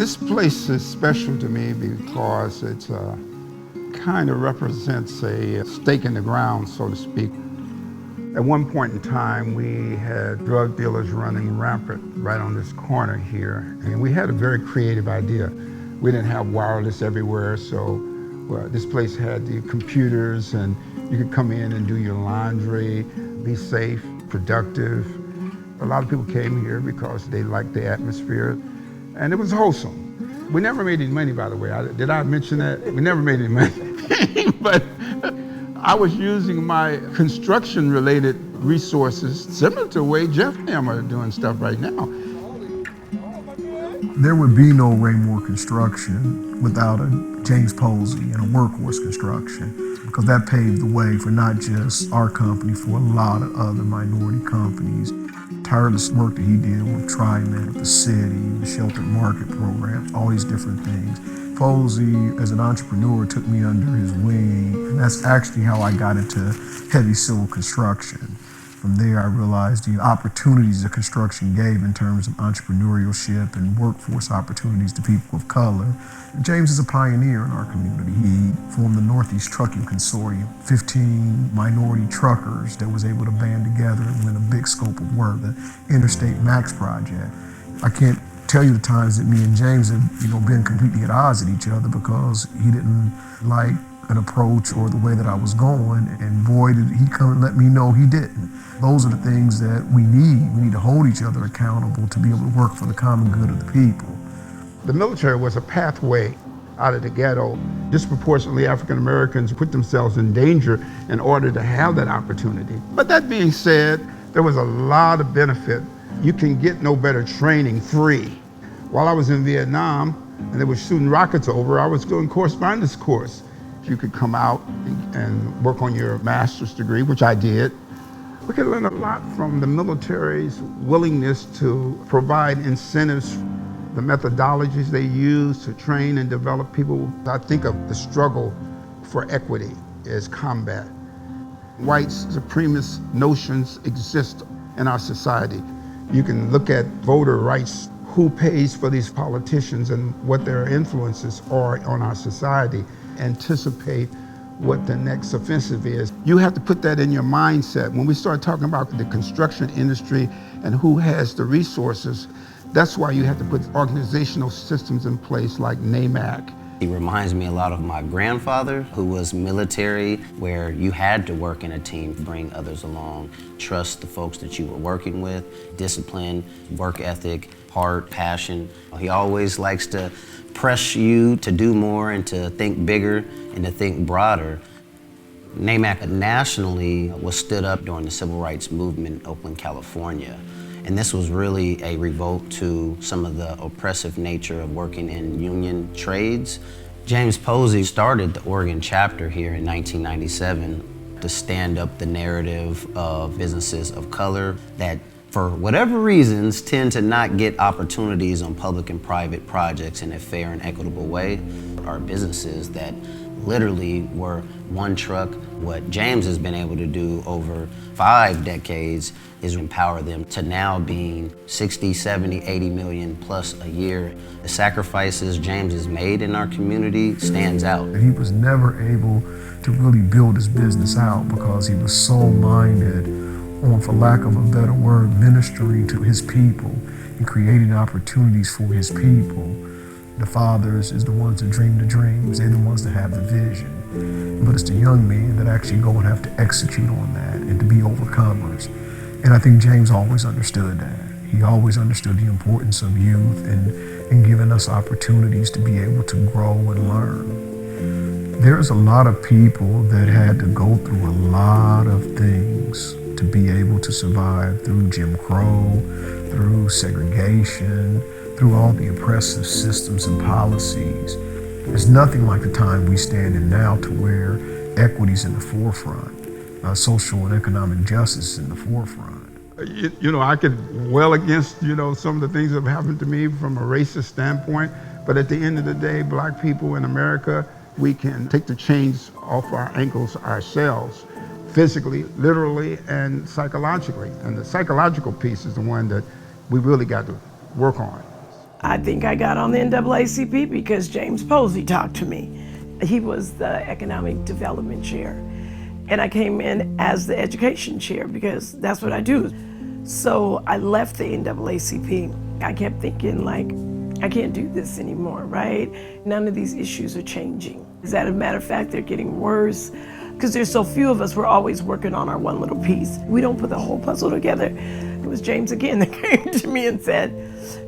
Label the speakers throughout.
Speaker 1: This place is special to me because it kind of represents a stake in the ground, so to speak. At one point in time, we had drug dealers running rampant right on this corner here, and we had a very creative idea. We didn't have wireless everywhere, so this place had the computers, and you could come in and do your laundry, be safe, productive. A lot of people came here because they liked the atmosphere, and it was wholesome. We never made any money, by the way. Did I mention that? We never made any money. But I was using my construction-related resources, similar to the way Jeff and them are doing stuff right now.
Speaker 2: There would be no Raymore Construction without a James Posey and a Workhorse Construction, because that paved the way for not just our company, for a lot of other minority companies. Tireless work that he did with TriMet, the city, the sheltered market programs, all these different things. Posey, as an entrepreneur, took me under his wing, and that's actually how I got into heavy civil construction. From there, I realized the opportunities that construction gave in terms of entrepreneurship and workforce opportunities to people of color. James is a pioneer in our community. He formed the Northeast Trucking Consortium, 15 minority truckers that was able to band together and win a big scope of work, the Interstate Max project. I can't tell you the times that me and James have, been completely at odds at each other because he didn't like an approach or the way that I was going, and boy, did he come and let me know he didn't. Those are the things that we need. We need to hold each other accountable to be able to work for the common good of the people.
Speaker 1: The military was a pathway out of the ghetto. Disproportionately, African Americans put themselves in danger in order to have that opportunity. But that being said, there was a lot of benefit. You can get no better training free. While I was in Vietnam and they were shooting rockets over, I was doing correspondence course. You could come out and work on your master's degree, which I did. We could learn a lot from the military's willingness to provide incentives, the methodologies they use to train and develop people. I think of the struggle for equity as combat. White supremacist notions exist in our society. You can look at voter rights, who pays for these politicians and what their influences are on our society, anticipate what the next offensive is. You have to put that in your mindset. When we start talking about the construction industry and who has the resources, that's why you have to put organizational systems in place like NAMAC.
Speaker 3: He reminds me a lot of my grandfather, who was military, where you had to work in a team, bring others along, trust the folks that you were working with, discipline, work ethic, heart, passion. He always likes to press you to do more and to think bigger and to think broader. NAMAC nationally was stood up during the Civil Rights Movement in Oakland, California. And this was really a revolt to some of the oppressive nature of working in union trades. James Posey started the Oregon chapter here in 1997 to stand up the narrative of businesses of color that, for whatever reasons, tend to not get opportunities on public and private projects in a fair and equitable way. Are businesses that literally were one truck. What James has been able to do over 5 decades is empower them to now being 60, 70, 80 million plus a year. The sacrifices James has made in our community stands out.
Speaker 2: He was never able to really build his business out because he was so minded on, for lack of a better word, ministering to his people and creating opportunities for his people. The fathers is the ones that dream the dreams. They're the ones that have the vision. But it's the young men that actually go and have to execute on that and to be overcomers. And I think James always understood that. He always understood the importance of youth and giving us opportunities to be able to grow and learn. There's a lot of people that had to go through a lot of things to be able to survive through Jim Crow, through segregation, through all the oppressive systems and policies. There's nothing like the time we stand in now to where equity's in the forefront, social and economic justice in the forefront.
Speaker 1: I could well against, some of the things that have happened to me from a racist standpoint, but at the end of the day, Black people in America, we can take the chains off our ankles ourselves, physically, literally, and psychologically. And the psychological piece is the one that we really got to work on.
Speaker 4: I think I got on the NAACP because James Posey talked to me. He was the economic development chair. And I came in as the education chair because that's what I do. So I left the NAACP. I kept thinking, like, I can't do this anymore, right? None of these issues are changing. As a matter of fact, they're getting worse because there's so few of us. We're always working on our one little piece. We don't put the whole puzzle together. It was James again that came to me and said,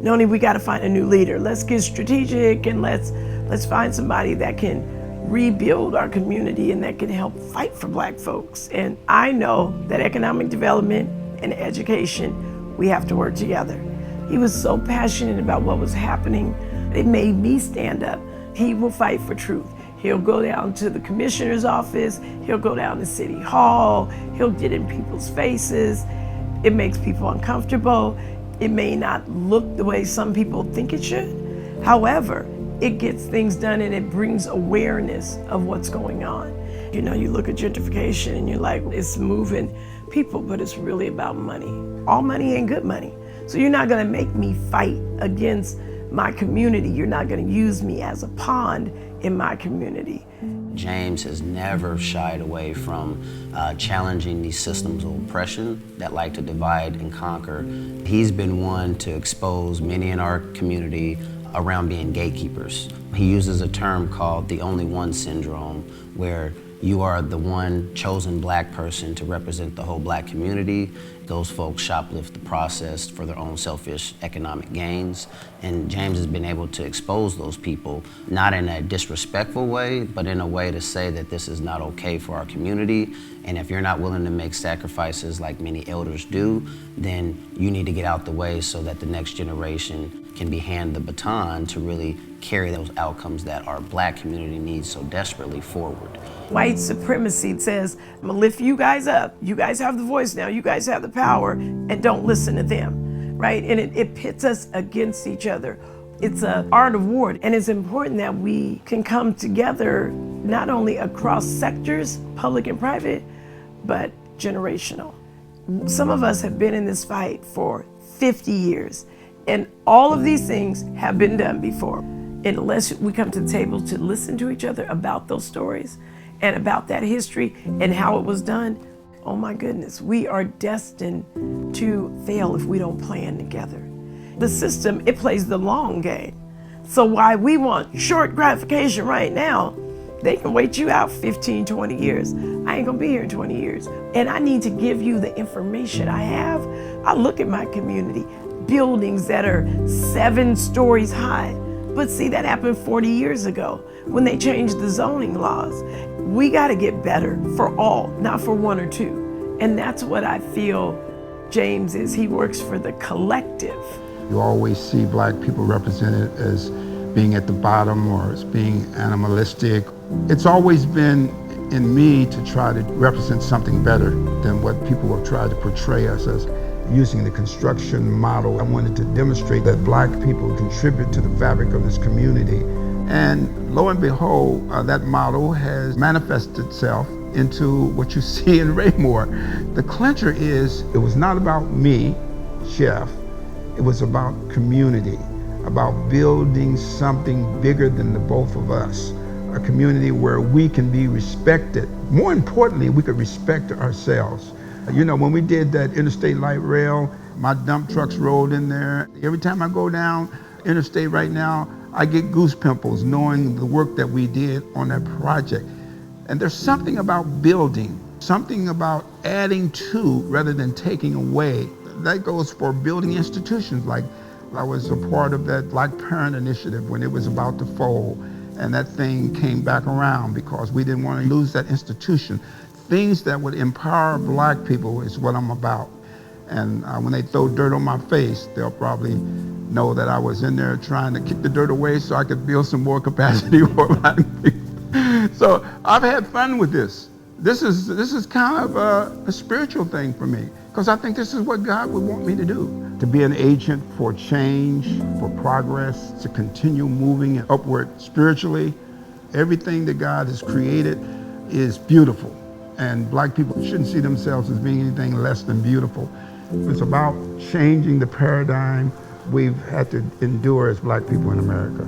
Speaker 4: Noni, we got to find a new leader. Let's get strategic and let's find somebody that can rebuild our community and that can help fight for Black folks. And I know that economic development and education, we have to work together. He was so passionate about what was happening. It made me stand up. He will fight for truth. He'll go down to the commissioner's office. He'll go down to City Hall. He'll get in people's faces. It makes people uncomfortable. It may not look the way some people think it should. However, it gets things done and it brings awareness of what's going on. You know, you look at gentrification and you're like, it's moving people, but it's really about money. All money ain't good money. So you're not gonna make me fight against my community. You're not gonna use me as a pawn in my community.
Speaker 3: James has never shied away from challenging these systems of oppression that like to divide and conquer. He's been one to expose many in our community around being gatekeepers. He uses a term called the only one syndrome, where you are the one chosen Black person to represent the whole Black community. Those folks shoplift the process for their own selfish economic gains. And James has been able to expose those people, not in a disrespectful way, but in a way to say that this is not okay for our community. And if you're not willing to make sacrifices like many elders do, then you need to get out the way so that the next generation can be handed the baton to really carry those outcomes that our Black community needs so desperately forward.
Speaker 4: White supremacy says, I'm gonna lift you guys up. You guys have the voice now, you guys have the power, and don't listen to them, right? And it pits us against each other. It's an art of war, and it's important that we can come together not only across sectors, public and private, but generational. Some of us have been in this fight for 50 years, and all of these things have been done before. And unless we come to the table to listen to each other about those stories and about that history and how it was done, oh my goodness, we are destined to fail if we don't plan together. The system, it plays the long game. So while we want short gratification right now, they can wait you out 15, 20 years. I ain't gonna be here in 20 years. And I need to give you the information I have. I look at my community, buildings that are 7 stories high. But see, that happened 40 years ago when they changed the zoning laws. We gotta get better for all, not for one or two. And that's what I feel James is. He works for the collective.
Speaker 1: You always see Black people represented as being at the bottom or as being animalistic. It's always been in me to try to represent something better than what people have tried to portray us as. Using the construction model, I wanted to demonstrate that Black people contribute to the fabric of this community. And lo and behold, that model has manifested itself into what you see in Raymore. The clincher is, it was not about me, Chef, it was about community, about building something bigger than the both of us. A community where we can be respected. More importantly, we could respect ourselves. You know, when we did that interstate light rail, my dump trucks rolled in there. Every time I go down interstate right now, I get goose pimples knowing the work that we did on that project. And there's something about building, something about adding to rather than taking away. That goes for building institutions. Like I was a part of that Black Parent Initiative when it was about to fold, and that thing came back around because we didn't want to lose that institution. Things that would empower Black people is what I'm about. And when they throw dirt on my face, they'll probably know that I was in there trying to kick the dirt away so I could build some more capacity for Black people. So I've had fun with this. This is kind of a spiritual thing for me, because I think this is what God would want me to do. To be an agent for change, for progress, to continue moving upward spiritually. Everything that God has created is beautiful. And Black people shouldn't see themselves as being anything less than beautiful. It's about changing the paradigm we've had to endure as black people in America.